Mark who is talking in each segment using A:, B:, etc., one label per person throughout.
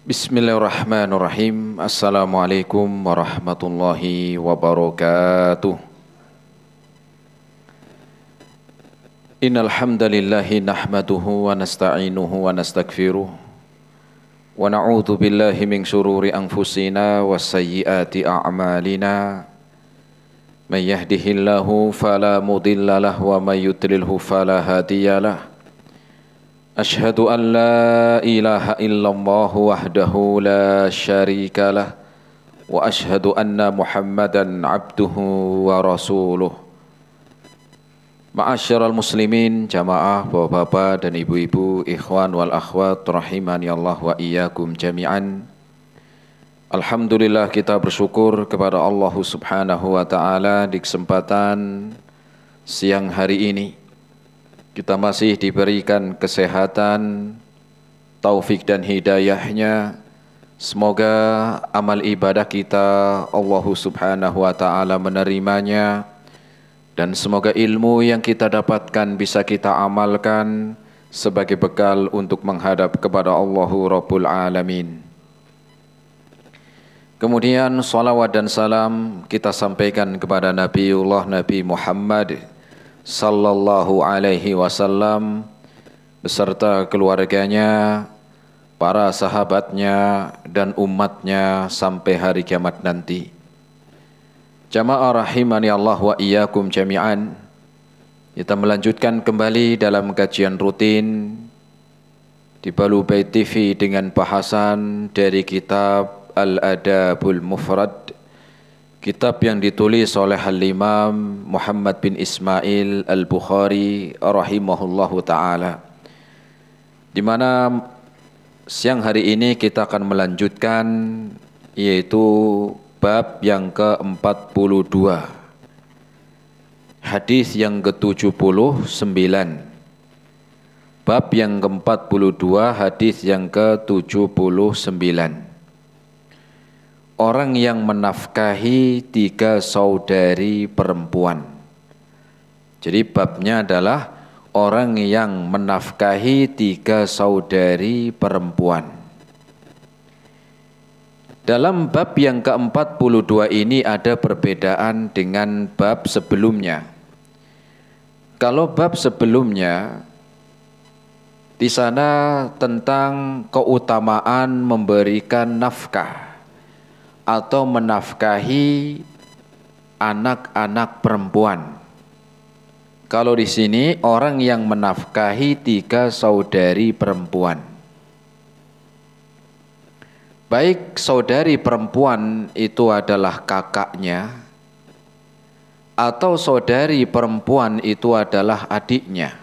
A: Bismillahirrahmanirrahim. Assalamualaikum warahmatullahi wabarakatuh. Innal hamdalillahi nahmaduhu wa nasta'inuhu wa nastaghfiruh wa na'udzu billahi min shururi anfusina wa sayyiati a'malina. May yahdihillahu fala mudhillalah wa may yudlilhu fala hadiyalah. Ashhadu an la ilaha illallah wahdahu la syarikalah wa ashhadu anna Muhammadan abduhu wa rasuluh. Ma'asyiral muslimin, jamaah bapak-bapak dan ibu-ibu, ikhwan wal akhwat rahimani Allah wa iyyakum jami'an. Alhamdulillah, kita bersyukur kepada Allah Subhanahu wa taala di kesempatan siang hari ini. Kita masih diberikan kesehatan, taufik dan hidayahnya. Semoga amal ibadah kita Allah Subhanahu wa ta'ala menerimanya. Dan semoga ilmu yang kita dapatkan bisa kita amalkan sebagai bekal untuk menghadap kepada Allahu Rabbul Alamin. Kemudian salawat dan salam kita sampaikan kepada Nabiullah Nabi Muhammad sallallahu alaihi wasallam beserta keluarganya, para sahabatnya dan umatnya sampai hari kiamat nanti. Jamaah rahimani Allah wa iyyakum jami'an. Kita melanjutkan kembali dalam kajian rutin di Balu Bait TV dengan bahasan dari kitab Al-Adabul Mufrad, kitab yang ditulis oleh Al-Imam Muhammad bin Ismail Al-Bukhari rahimahullahu ta'ala, di mana siang hari ini kita akan melanjutkan yaitu bab yang ke-42, hadis yang ke-79. Bab yang ke-42, hadis yang ke-79. Orang yang menafkahi 3 saudari perempuan. Jadi babnya adalah orang yang menafkahi 3 saudari perempuan. Dalam bab yang ke-42 ini ada perbedaan dengan bab sebelumnya. Kalau bab sebelumnya di sana tentang keutamaan memberikan nafkah atau menafkahi anak-anak perempuan. Kalau di sini orang yang menafkahi 3 saudari perempuan. Baik saudari perempuan itu adalah kakaknya atau saudari perempuan itu adalah adiknya.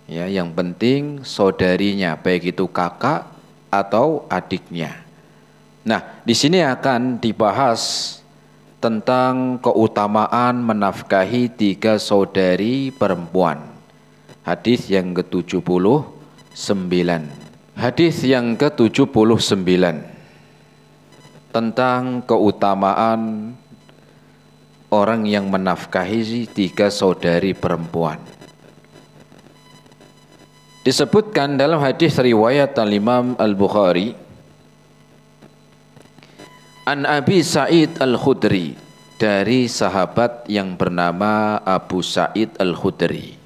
A: Ya, yang penting saudarinya, baik itu kakak atau adiknya. Nah, di sini akan dibahas tentang keutamaan menafkahi 3 saudari perempuan. Hadis yang ke-79. Hadis yang ke-79 tentang keutamaan orang yang menafkahi 3 saudari perempuan. Disebutkan dalam hadis riwayat Al-Imam Al-Bukhari, An Abi Sa'id Al-Khudri, dari sahabat yang bernama Abu Sa'id Al-Khudri.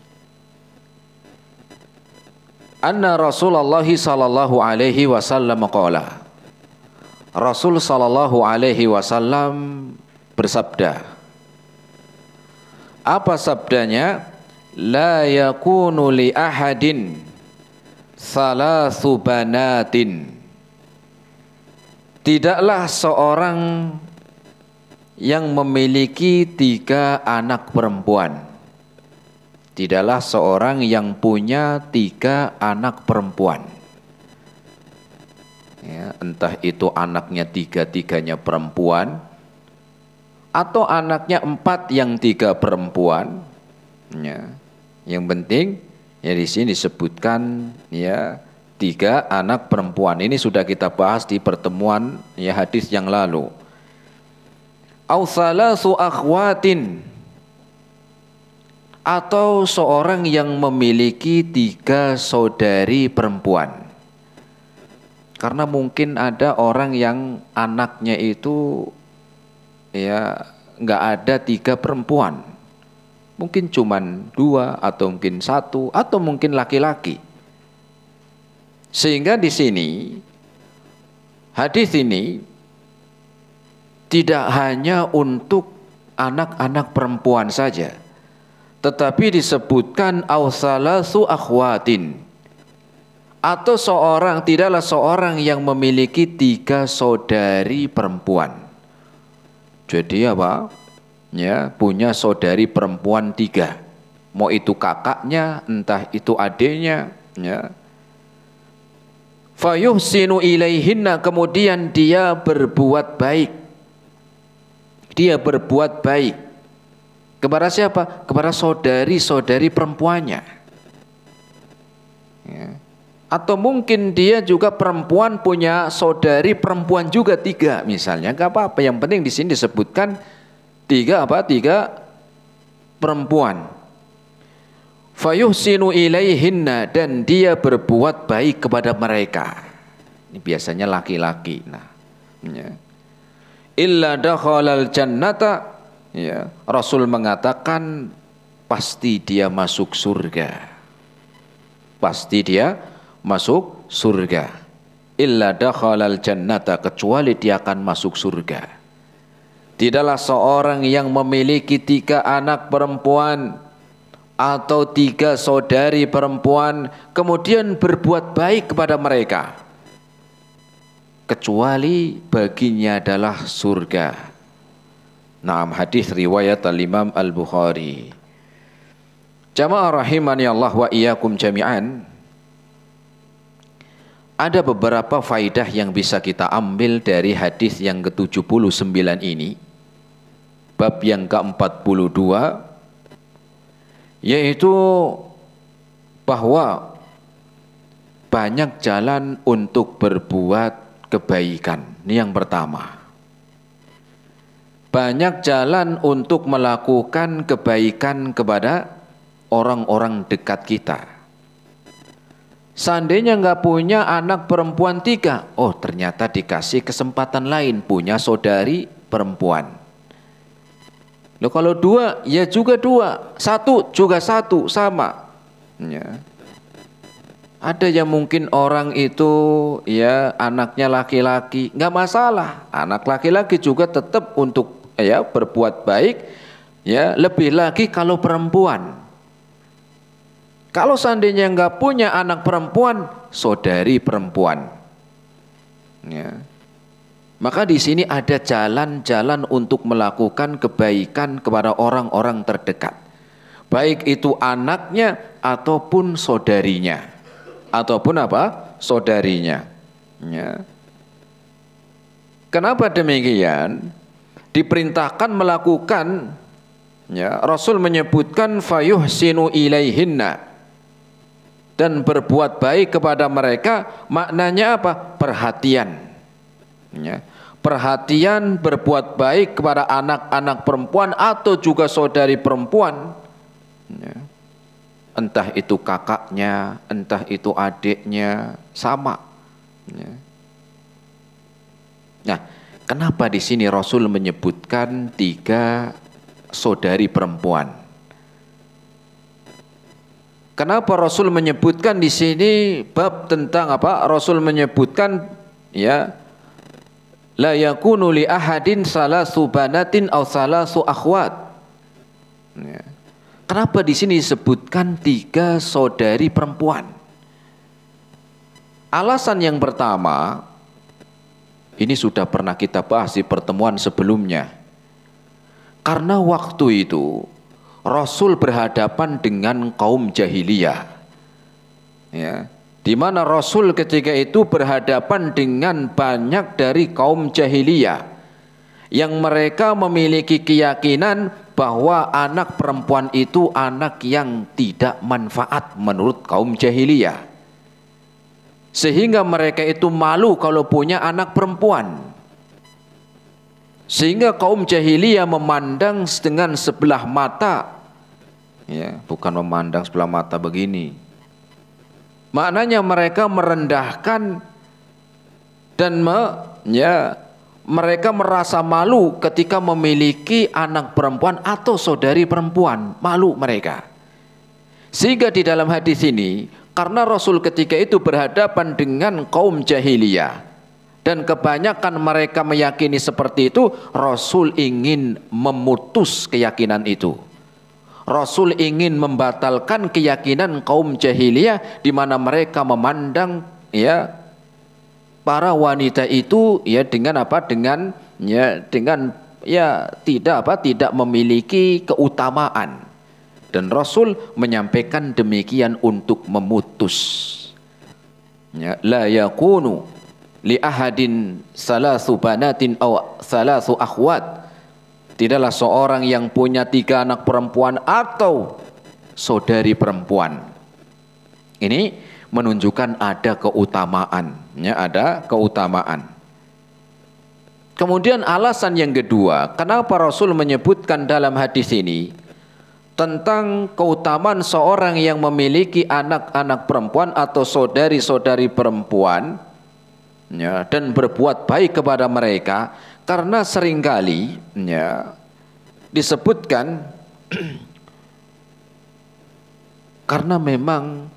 A: Anna Rasulullah sallallahu alaihi wasallam qala. Rasul sallallahu alaihi wasallam bersabda. Apa sabdanya? La yakunu li ahadin thalathu banatin. Tidaklah seorang yang memiliki 3 anak perempuan. Tidaklah seorang yang punya 3 anak perempuan. Ya, entah itu anaknya 3-3-nya perempuan, atau anaknya 4 yang 3 perempuan. Ya, yang penting ya di sini disebutkan ya 3 anak perempuan. Ini sudah kita bahas di pertemuan ya hadis yang lalu. Au thalathu akhwatin, atau seorang yang memiliki 3 saudari perempuan. Karena mungkin ada orang yang anaknya itu ya nggak ada 3 perempuan, mungkin cuman 2 atau mungkin 1 atau mungkin laki-laki. Sehingga di sini hadis ini tidak hanya untuk anak-anak perempuan saja, tetapi disebutkan awsalasu akhwatin, atau tidaklah seorang yang memiliki 3 saudari perempuan. Jadi apa? Ya, punya saudari perempuan 3. Mau itu kakaknya, entah itu adiknya, ya. Fayuhsinu ilaihinna, kemudian dia berbuat baik. Dia berbuat baik kepada siapa? Kepada saudari-saudari perempuannya. Ya. Atau mungkin dia juga perempuan punya saudari perempuan juga 3 misalnya, gak apa-apa. Yang penting di sini disebutkan 3 perempuan. Fayuhsinu ilaihinna, dan dia berbuat baik kepada mereka. Ini biasanya laki-laki. Nah, ya. Illa dakhalal jannata, ya. Rasul mengatakan pasti dia masuk surga. Pasti dia masuk surga. Illa dakhalal jannata, kecuali dia akan masuk surga. Tidaklah seorang yang memiliki 3 anak perempuan atau 3 saudari perempuan kemudian berbuat baik kepada mereka, kecuali baginya adalah surga. Naam, hadis riwayat al-Imam Al-Bukhari. Jamaah rahimani Allah wa iyyakum jami'an. Ada beberapa faidah yang bisa kita ambil dari hadis yang ke-79 ini, bab yang ke-42, yaitu bahwa banyak jalan untuk berbuat kebaikan. Ini yang pertama. Banyak jalan untuk melakukan kebaikan kepada orang-orang dekat kita. Seandainya nggak punya anak perempuan 3, oh ternyata dikasih kesempatan lain, punya saudari perempuan. Loh, kalau 2 ya juga 2, 1 juga 1, sama. Ya. Ada yang mungkin orang itu ya anaknya laki-laki, nggak masalah. Anak laki-laki juga tetap untuk ya berbuat baik. Ya, lebih lagi kalau perempuan. Kalau seandainya nggak punya anak perempuan, saudari perempuan. Ya. Maka di sini ada jalan-jalan untuk melakukan kebaikan kepada orang-orang terdekat. Baik itu anaknya ataupun saudarinya. Ataupun apa? Saudarinya. Ya. Kenapa demikian? Diperintahkan melakukan, ya, Rasul menyebutkan fayuhsinu ilaihinna, dan berbuat baik kepada mereka. Maknanya apa? Perhatian. Ya. Perhatian, berbuat baik kepada anak-anak perempuan atau juga saudari perempuan, ya. Entah itu kakaknya, entah itu adiknya, sama, ya. Nah, kenapa di sini Rasul menyebutkan 3 saudari perempuan? Kenapa Rasul menyebutkan di sini bab tentang apa? Rasul menyebutkan, ya, la yakunu li ahadin salasu banatin aw salasu akhwat. Ya. Kenapa di sini disebutkan 3 saudari perempuan? Alasan yang pertama, ini sudah pernah kita bahas di pertemuan sebelumnya. Karena waktu itu Rasul berhadapan dengan kaum jahiliyah. Ya. Di mana Rasul ketika itu berhadapan dengan banyak dari kaum jahiliyah yang mereka memiliki keyakinan bahwa anak perempuan itu anak yang tidak manfaat menurut kaum jahiliyah. Sehingga mereka itu malu kalau punya anak perempuan. Sehingga kaum jahiliyah memandang dengan sebelah mata, ya, bukan memandang sebelah mata begini. Maknanya mereka merendahkan dan mereka merasa malu ketika memiliki anak perempuan atau saudari perempuan, malu mereka. Sehingga di dalam hadis ini, karena Rasul ketika itu berhadapan dengan kaum jahiliyah dan kebanyakan mereka meyakini seperti itu, Rasul ingin memutus keyakinan itu. Rasul ingin membatalkan keyakinan kaum jahiliyah di mana mereka memandang para wanita itu dengan tidak memiliki keutamaan, dan Rasul menyampaikan demikian untuk memutus. La yakunu li ahadin salasu banatin aw salasu akhwat. Tidaklah seorang yang punya 3 anak perempuan atau saudari perempuan. Ini menunjukkan ada keutamaan, ada keutamaan. Kemudian alasan yang kedua, kenapa Rasul menyebutkan dalam hadis ini tentang keutamaan seorang yang memiliki anak-anak perempuan atau saudari-saudari perempuan dan berbuat baik kepada mereka, karena seringkali disebutkan karena memang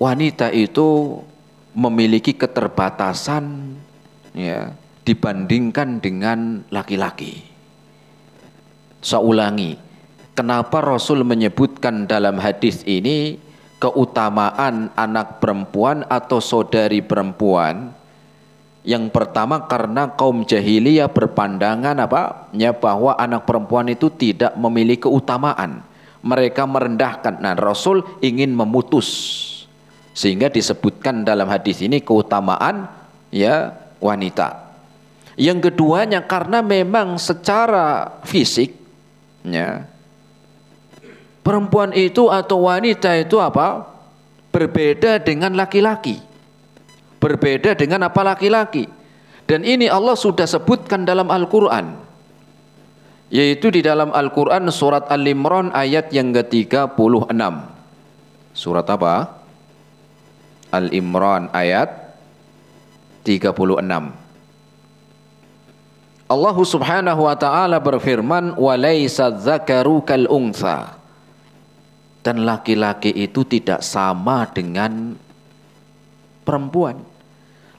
A: wanita itu memiliki keterbatasan dibandingkan dengan laki-laki. Saya ulangi, kenapa Rasul menyebutkan dalam hadis ini keutamaan anak perempuan atau saudari perempuan? Yang pertama, karena kaum jahiliyah berpandangan bahwa anak perempuan itu tidak memiliki keutamaan. Mereka merendahkan. Nah, Rasul ingin memutus, sehingga disebutkan dalam hadis ini keutamaan wanita. Yang keduanya, karena memang secara fisik perempuan itu atau wanita itu berbeda dengan laki-laki. Berbeda dengan laki-laki. Dan ini Allah sudah sebutkan dalam Al-Quran, yaitu di dalam Al-Quran surat Al-Imran ayat yang ke-36. Surat apa? Al-Imran ayat 36. Allah subhanahu wa ta'ala berfirman, walaysa dzakaru kal untha. Dan laki-laki itu tidak sama dengan perempuan.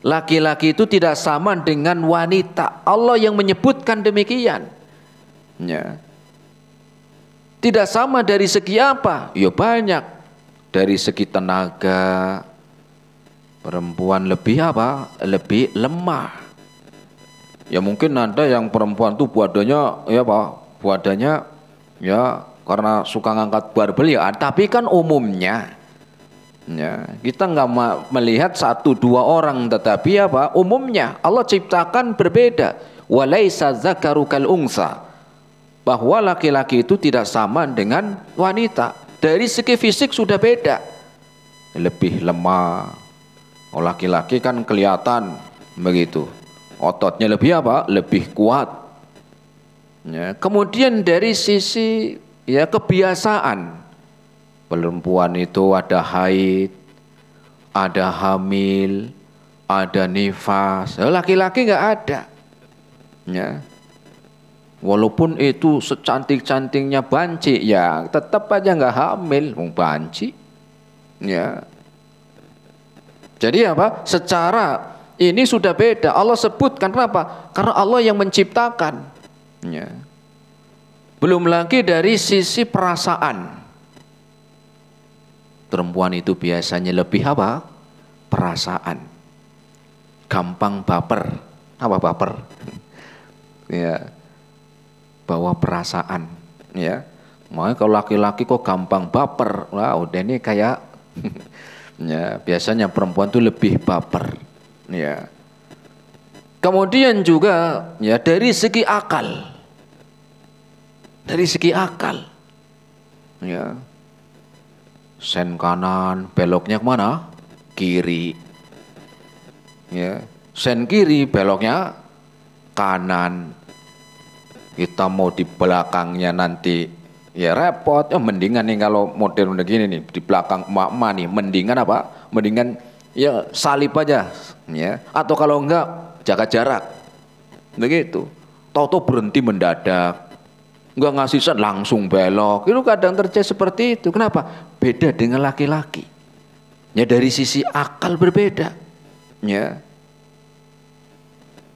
A: Laki-laki itu tidak sama dengan wanita. Allah yang menyebutkan demikian. Tidak sama dari segi apa? Ya banyak. Dari segi tenaga, perempuan lebih lebih lemah. Ya mungkin ada yang perempuan tuh badannya badannya karena suka ngangkat barbel tapi kan umumnya kita nggak melihat 1-2 orang, tetapi umumnya Allah ciptakan berbeda. Walaysa dzakaru kal untha, bahwa laki-laki itu tidak sama dengan wanita. Dari segi fisik sudah beda, lebih lemah. Laki-laki kan kelihatan begitu, ototnya lebih lebih kuat. Kemudian dari sisi kebiasaan, perempuan itu ada haid, ada hamil, ada nifas. Laki-laki nggak ada. Walaupun itu secantik-cantiknya banci, tetap aja nggak hamil, banci. Jadi secara ini sudah beda. Allah sebutkan kenapa? Karena Allah yang menciptakan. Belum lagi dari sisi perasaan. Perempuan itu biasanya lebih perasaan, gampang baper. Baper? Bawa perasaan. Makanya kalau laki-laki kok gampang baper, udah ini kayak biasanya perempuan itu lebih baper. Kemudian juga dari segi akal. Dari segi akal. Sen kanan, beloknya kemana? Kiri. Sen kiri, beloknya kanan. Kita mau di belakangnya nanti repot. Mendingan nih kalau model begini nih, di belakang emak-emak nih, mendingan Mendingan ya salib aja, ya. Atau kalau enggak jaga jarak, begitu. Tahu-tahu berhenti mendadak, enggak ngasih sen langsung belok. Itu kadang terjadi seperti itu. Kenapa? Beda dengan laki-laki. Ya dari sisi akal berbeda, ya.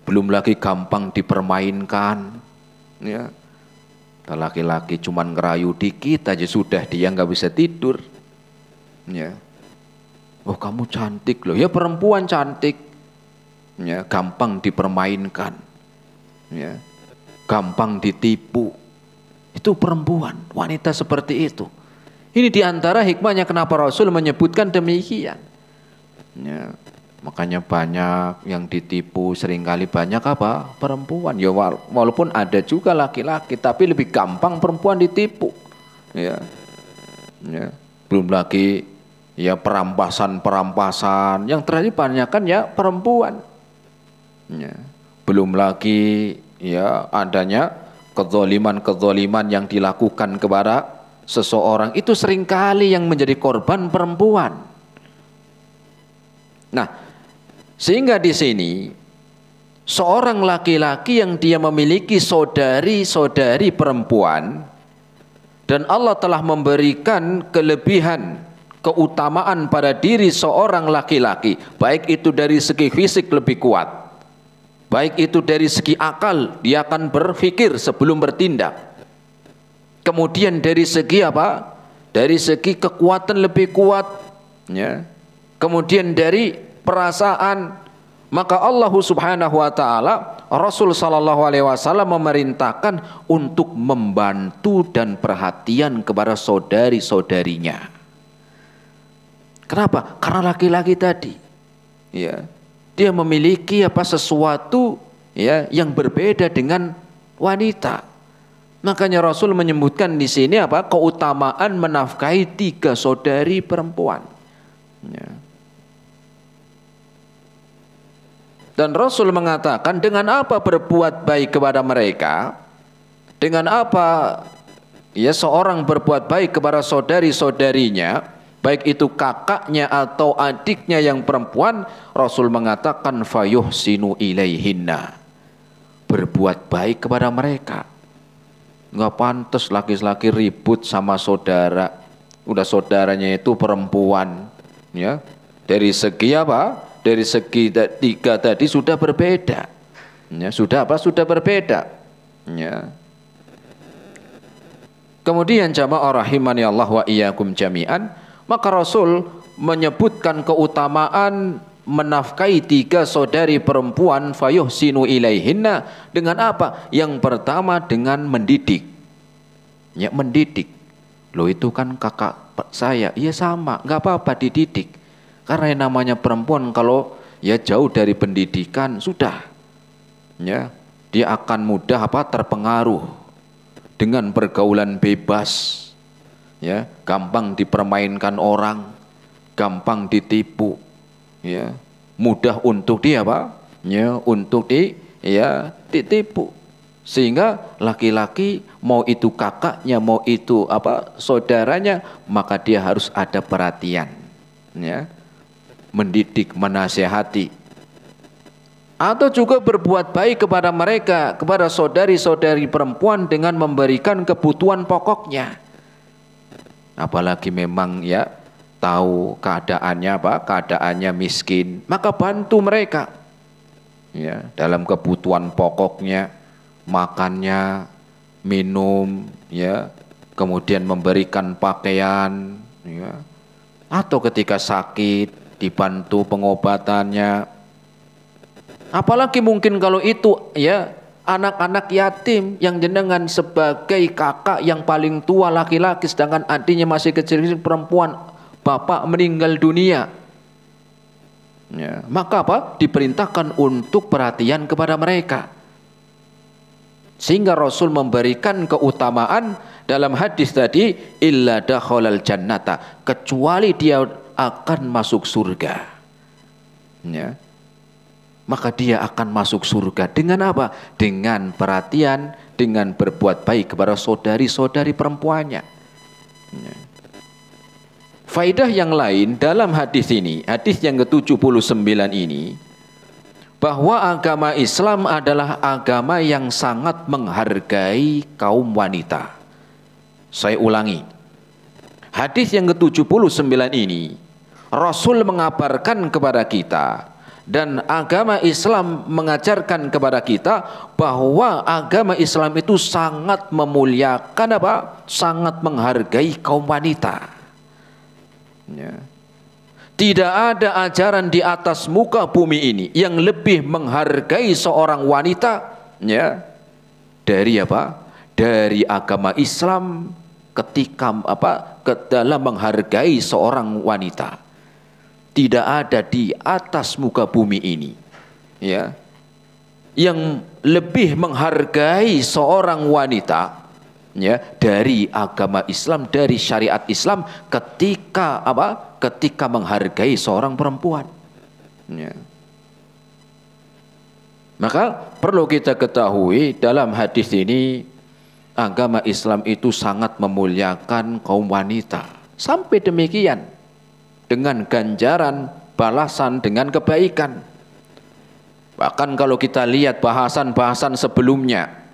A: Belum lagi gampang dipermainkan, ya. Laki-laki cuman ngerayu dikit aja sudah dia nggak bisa tidur, ya. Oh kamu cantik loh, ya perempuan cantik, ya gampang dipermainkan, ya gampang ditipu, itu perempuan, wanita seperti itu. Ini diantara hikmahnya kenapa Rasul menyebutkan demikian, ya. Makanya banyak yang ditipu, seringkali banyak apa? Perempuan. Ya walaupun ada juga laki-laki, tapi lebih gampang perempuan ditipu. Ya. Ya. Belum lagi ya perampasan yang terjadi banyak kan ya perempuan. Ya. Belum lagi ya adanya kezaliman yang dilakukan kepada seseorang, itu seringkali yang menjadi korban perempuan. Nah, sehingga di sini seorang laki-laki yang dia memiliki saudari-saudari perempuan dan Allah telah memberikan kelebihan, keutamaan pada diri seorang laki-laki, baik itu dari segi fisik lebih kuat, baik itu dari segi akal, dia akan berpikir sebelum bertindak, kemudian dari segi apa? Dari segi kekuatan lebih kuat, ya. Kemudian dari perasaan, maka Allah Subhanahu wa taala, Rasul sallallahu alaihi wasallam memerintahkan untuk membantu dan perhatian kepada saudari-saudarinya. Kenapa? Karena laki-laki tadi, ya, dia memiliki apa sesuatu ya yang berbeda dengan wanita. Makanya Rasul menyebutkan di sini apa? Keutamaan menafkahi 3 saudari perempuan. Ya. Dan Rasul mengatakan dengan apa berbuat baik kepada mereka, dengan apa ya seorang berbuat baik kepada saudari-saudarinya, baik itu kakaknya atau adiknya yang perempuan, Rasul mengatakan fayuhsinu ilaihinna, berbuat baik kepada mereka. Nggak pantas laki-laki ribut sama saudara, udah saudaranya itu perempuan, ya. Dari segi apa? Dari segi 3 tadi sudah berbeda, ya, sudah apa? Sudah berbeda, ya. Kemudian jamaah rahimani Allah wa iyyakum jami'an, maka Rasul menyebutkan keutamaan menafkahi 3 saudari perempuan fayuhsinu ilaihinna dengan apa? Yang pertama dengan mendidik, ya, mendidik. Loh itu kan kakak saya, iya sama, nggak apa-apa dididik. Karena yang namanya perempuan kalau ya jauh dari pendidikan sudah, ya, dia akan mudah apa terpengaruh dengan pergaulan bebas, ya, gampang dipermainkan orang, gampang ditipu, ya, mudah untuk dia apa, ya, untuk ditipu. Sehingga laki-laki mau itu kakaknya, mau itu apa saudaranya, maka dia harus ada perhatian, ya. Mendidik, menasihati, atau juga berbuat baik kepada mereka, kepada saudari-saudari perempuan dengan memberikan kebutuhan pokoknya. Apalagi memang ya tahu keadaannya apa, keadaannya miskin, maka bantu mereka, ya, dalam kebutuhan pokoknya, makannya, minum, ya, kemudian memberikan pakaian, ya, atau ketika sakit dibantu pengobatannya. Apalagi mungkin kalau itu ya anak-anak yatim yang jenengan sebagai kakak yang paling tua laki-laki, sedangkan adiknya masih kecil perempuan, bapak meninggal dunia, ya, maka apa? Diperintahkan untuk perhatian kepada mereka. Sehingga Rasul memberikan keutamaan dalam hadis tadi, illa dakhalal jannata, kecuali dia akan masuk surga, ya. Maka dia akan masuk surga dengan apa? Dengan perhatian, dengan berbuat baik kepada saudari-saudari perempuannya, ya. Faidah yang lain dalam hadis ini, hadis yang ke-79 ini, bahwa agama Islam adalah agama yang sangat menghargai kaum wanita. Saya ulangi, hadis yang ke-79 ini Rasul mengabarkan kepada kita, dan agama Islam mengajarkan kepada kita bahwa agama Islam itu sangat memuliakan apa? Sangat menghargai kaum wanita. Ya. Tidak ada ajaran di atas muka bumi ini yang lebih menghargai seorang wanita, ya, dari apa? Dari agama Islam ketika dalam menghargai seorang wanita. Tidak ada di atas muka bumi ini, ya, yang lebih menghargai seorang wanita, ya, dari agama Islam, dari syariat Islam ketika apa? Ketika menghargai seorang perempuan. Ya. Maka perlu kita ketahui dalam hadis ini agama Islam itu sangat memuliakan kaum wanita. Sampai demikian, dengan ganjaran, balasan dengan kebaikan. Bahkan kalau kita lihat bahasan-bahasan sebelumnya,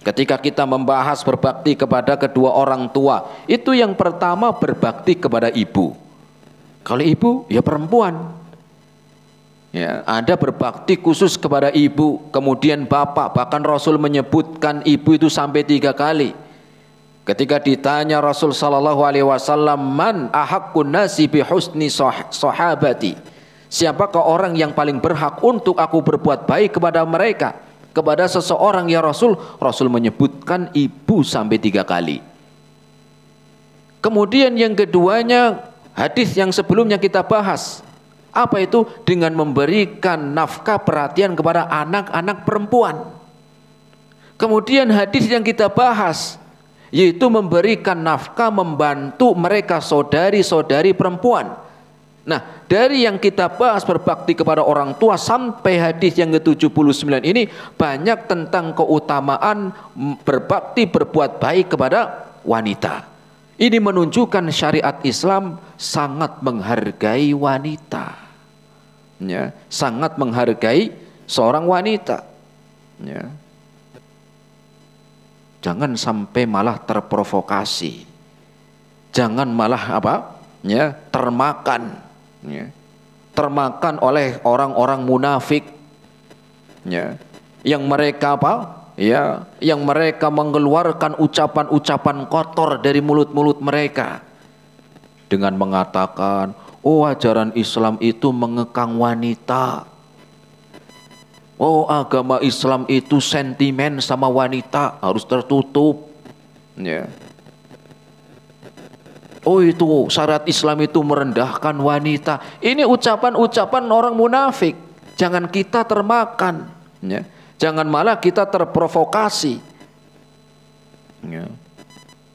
A: ketika kita membahas berbakti kepada kedua orang tua, itu yang pertama berbakti kepada ibu. Kalau ibu, ya perempuan. Ya, ada berbakti khusus kepada ibu, kemudian bapak. Bahkan Rasul menyebutkan ibu itu sampai 3 kali. Ketika ditanya Rasul sallallahu alaihi wasallam, "Man ahaqqun nasi bi husni sahabati?" Siapakah orang yang paling berhak untuk aku berbuat baik kepada mereka? Kepada seseorang ya Rasul? Rasul menyebutkan ibu sampai 3 kali. Kemudian yang keduanya, hadis yang sebelumnya kita bahas. Apa itu? Dengan memberikan nafkah perhatian kepada anak-anak perempuan. Kemudian hadis yang kita bahas, yaitu memberikan nafkah, membantu mereka saudari-saudari perempuan. Nah, dari yang kita bahas berbakti kepada orang tua sampai hadis yang ke-79 ini banyak tentang keutamaan berbakti, berbuat baik kepada wanita. Ini menunjukkan syariat Islam sangat menghargai wanita. Ya, sangat menghargai seorang wanita. Ya. Jangan sampai malah terprovokasi. Jangan malah apa? Ya, termakan. Ya. Termakan oleh orang-orang munafik. Ya. Yang mereka apa? Ya, yang mereka mengeluarkan ucapan-ucapan kotor dari mulut-mulut mereka dengan mengatakan, "Oh, ajaran Islam itu mengekang wanita. Oh, agama Islam itu sentimen sama wanita, harus tertutup." Ya. Oh, itu syarat Islam itu merendahkan wanita. Ini ucapan-ucapan orang munafik. Jangan kita termakan. Ya. Jangan malah kita terprovokasi. Ya.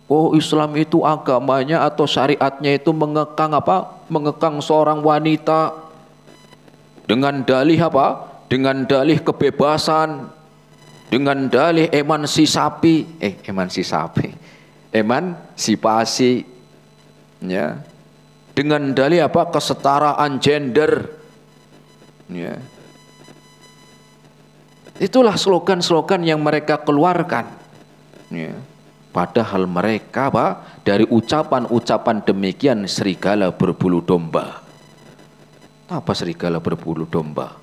A: Oh, Islam itu agamanya atau syariatnya itu mengekang apa? Mengekang seorang wanita dengan dalih apa? Dengan dalih kebebasan, dengan dalih emansipasi, ya, dengan dalih apa? Kesetaraan gender, ya. Itulah slogan-slogan yang mereka keluarkan, ya. Padahal mereka apa? Dari ucapan-ucapan demikian serigala berbulu domba. Apa serigala berbulu domba?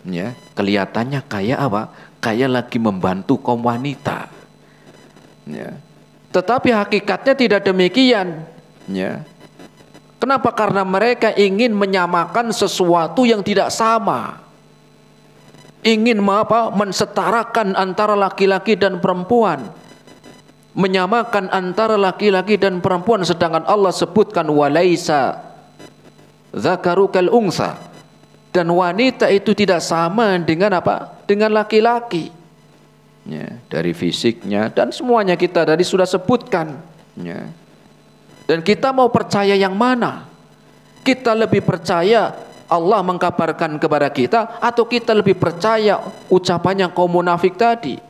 A: Ya, kelihatannya kayak apa? Kayak lagi membantu kaum wanita. Ya. Tetapi hakikatnya tidak demikian. Ya. Kenapa? Karena mereka ingin menyamakan sesuatu yang tidak sama. Ingin apa? Mensetarakan antara laki-laki dan perempuan. Menyamakan antara laki-laki dan perempuan, sedangkan Allah sebutkan walaisa dzakaru kal unsa. Dan wanita itu tidak sama dengan apa? Dengan laki-laki. Ya, dari fisiknya dan semuanya kita tadi sudah sebutkan. Ya. Dan kita mau percaya yang mana? Kita lebih percaya Allah mengkabarkan kepada kita, atau kita lebih percaya ucapannya kaum munafik tadi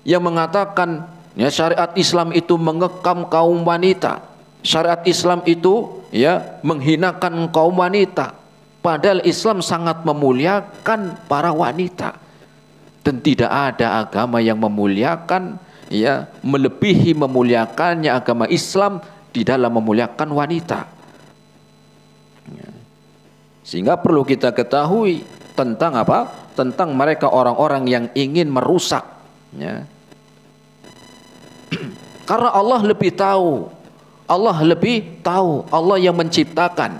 A: yang mengatakan, ya, syariat Islam itu mengekang kaum wanita. syariat Islam itu ya menghinakan kaum wanita, padahal Islam sangat memuliakan para wanita. Dan tidak ada agama yang memuliakan ya melebihi memuliakannya agama Islam di dalam memuliakan wanita. Ya. Sehingga perlu kita ketahui tentang apa? Tentang mereka orang-orang yang ingin merusak. Ya. Karena Allah lebih tahu. Allah lebih tahu. Allah yang menciptakan.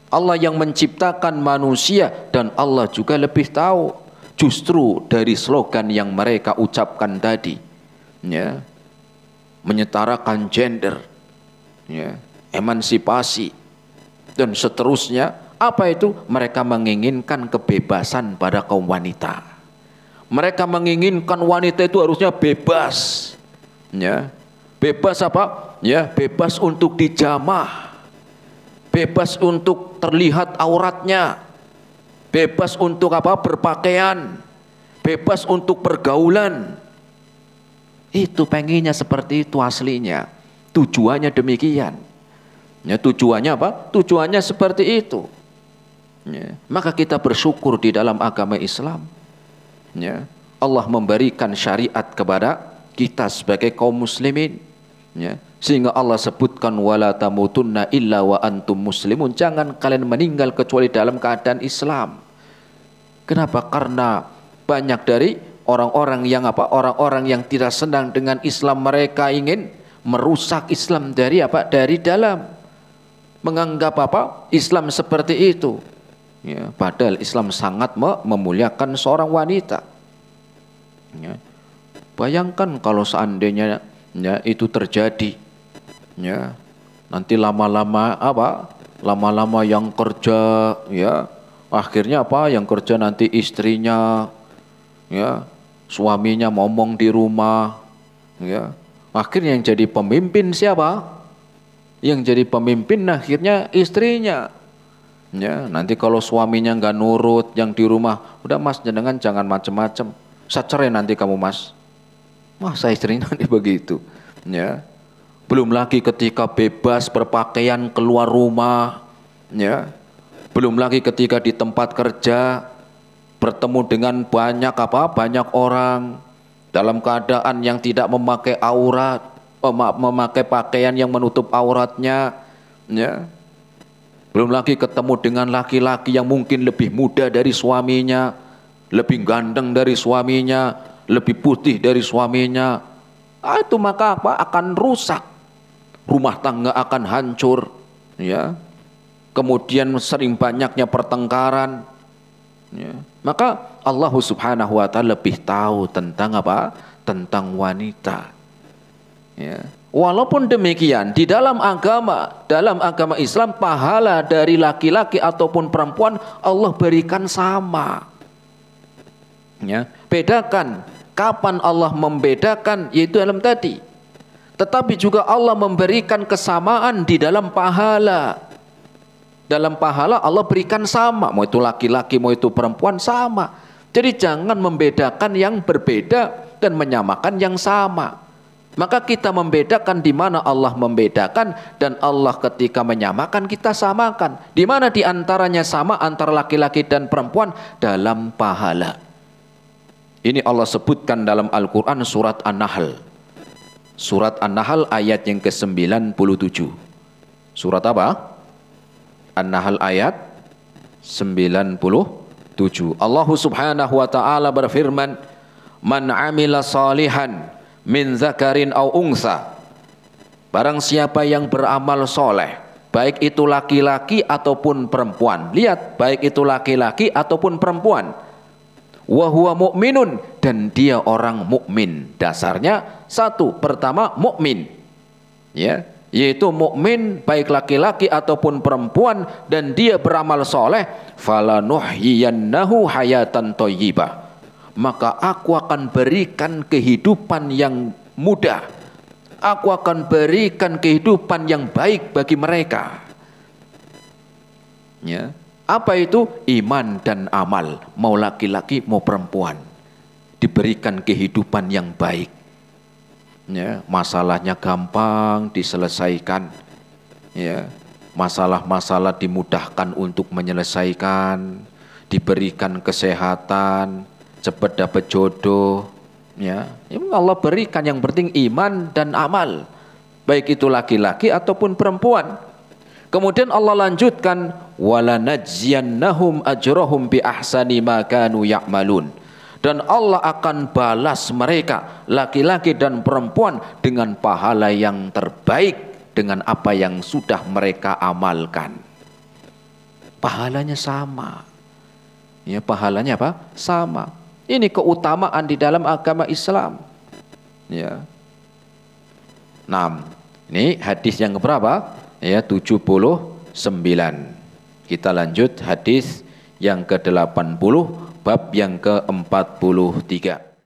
A: Allah yang menciptakan manusia dan Allah juga lebih tahu. Justru dari slogan yang mereka ucapkan tadi, ya, menyetarakan gender, ya, emansipasi dan seterusnya. Apa itu? Mereka menginginkan kebebasan pada kaum wanita. Mereka menginginkan wanita itu harusnya bebas, ya, bebas apa? Ya, bebas untuk dijamah, bebas untuk terlihat auratnya, bebas untuk apa? Berpakaian, bebas untuk pergaulan. Itu pengennya seperti itu aslinya. Tujuannya demikian. Ya, tujuannya apa? Tujuannya seperti itu. Ya, maka kita bersyukur di dalam agama Islam. Ya, Allah memberikan syariat kepada kita sebagai kaum muslimin. Ya, sehingga Allah sebutkan wala tamutunna illa wa antum muslimun, jangan kalian meninggal kecuali dalam keadaan Islam. Kenapa? Karena banyak dari orang-orang yang apa? Orang-orang yang tidak senang dengan Islam, mereka ingin merusak Islam dari apa? Dari dalam. Menganggap apa? Islam seperti itu. Ya, padahal Islam sangat memuliakan seorang wanita. Ya. Bayangkan kalau seandainya ya, itu terjadi, ya, nanti lama-lama apa? Lama-lama yang kerja, ya, akhirnya apa? Yang kerja nanti istrinya, ya, suaminya ngomong di rumah, ya, akhirnya yang jadi pemimpin siapa? Yang jadi pemimpin akhirnya istrinya. Ya, nanti kalau suaminya nggak nurut, yang di rumah, udah mas jenengan jangan macem-macem, saya cerai nanti kamu mas. Masa istrinya nanti begitu, ya. Belum lagi ketika bebas berpakaian keluar rumah, ya. Belum lagi ketika di tempat kerja bertemu dengan banyak apa? Banyak orang dalam keadaan yang tidak memakai aurat, memakai pakaian yang menutup auratnya, ya. Belum lagi ketemu dengan laki-laki yang mungkin lebih muda dari suaminya, lebih ganteng dari suaminya, lebih putih dari suaminya. Itu maka apa? Akan rusak. Rumah tangga akan hancur, ya. Kemudian sering banyaknya pertengkaran, ya. Maka Allah Subhanahu wa taala lebih tahu tentang apa? Tentang wanita. Ya. Walaupun demikian, di dalam agama Islam, pahala dari laki-laki ataupun perempuan Allah berikan sama. Ya, bedakan kapan Allah membedakan, yaitu dalam tadi. Tetapi juga Allah memberikan kesamaan di dalam pahala. Dalam pahala Allah berikan sama, mau itu laki-laki, mau itu perempuan sama. Jadi jangan membedakan yang berbeda dan menyamakan yang sama. Maka kita membedakan di mana Allah membedakan, dan Allah ketika menyamakan kita samakan. Di mana di antaranya sama antara laki-laki dan perempuan? Dalam pahala. Ini Allah sebutkan dalam Al-Quran surat An-Nahl. Surat An-Nahl ayat yang ke-97. Surat apa? An-Nahl ayat 97. Allah Subhanahu wa ta'ala berfirman, man amila salihan min zakarin au unsa, barang siapa yang beramal soleh, baik itu laki-laki ataupun perempuan. Lihat, baik itu laki-laki ataupun perempuan. Wa huwa mu'minun, dan dia orang mukmin. Dasarnya satu, pertama mukmin, ya, yaitu mukmin baik laki-laki ataupun perempuan, dan dia beramal soleh. Falanuhyiyannahu hayatan thayyibah, maka aku akan berikan kehidupan yang mudah, aku akan berikan kehidupan yang baik bagi mereka. Ya, apa itu? Iman dan amal, mau laki-laki mau perempuan, diberikan kehidupan yang baik. Ya, masalahnya gampang diselesaikan. ya, masalah-masalah dimudahkan untuk menyelesaikan, diberikan kesehatan, cepat dapat jodoh, ya. Allah berikan, yang penting iman dan amal, baik itu laki-laki ataupun perempuan. Kemudian Allah lanjutkan, walanajziyannahum ajrahum bi ahsani ma kanu ya'malun. Dan Allah akan balas mereka, laki-laki dan perempuan, dengan pahala yang terbaik dengan apa yang sudah mereka amalkan. Pahalanya sama. Ya, pahalanya apa? Sama. Ini keutamaan di dalam agama Islam. Ya. 6. Ini hadis yang keberapa? Ya, 79. Kita lanjut hadis yang ke-80, bab yang ke-43.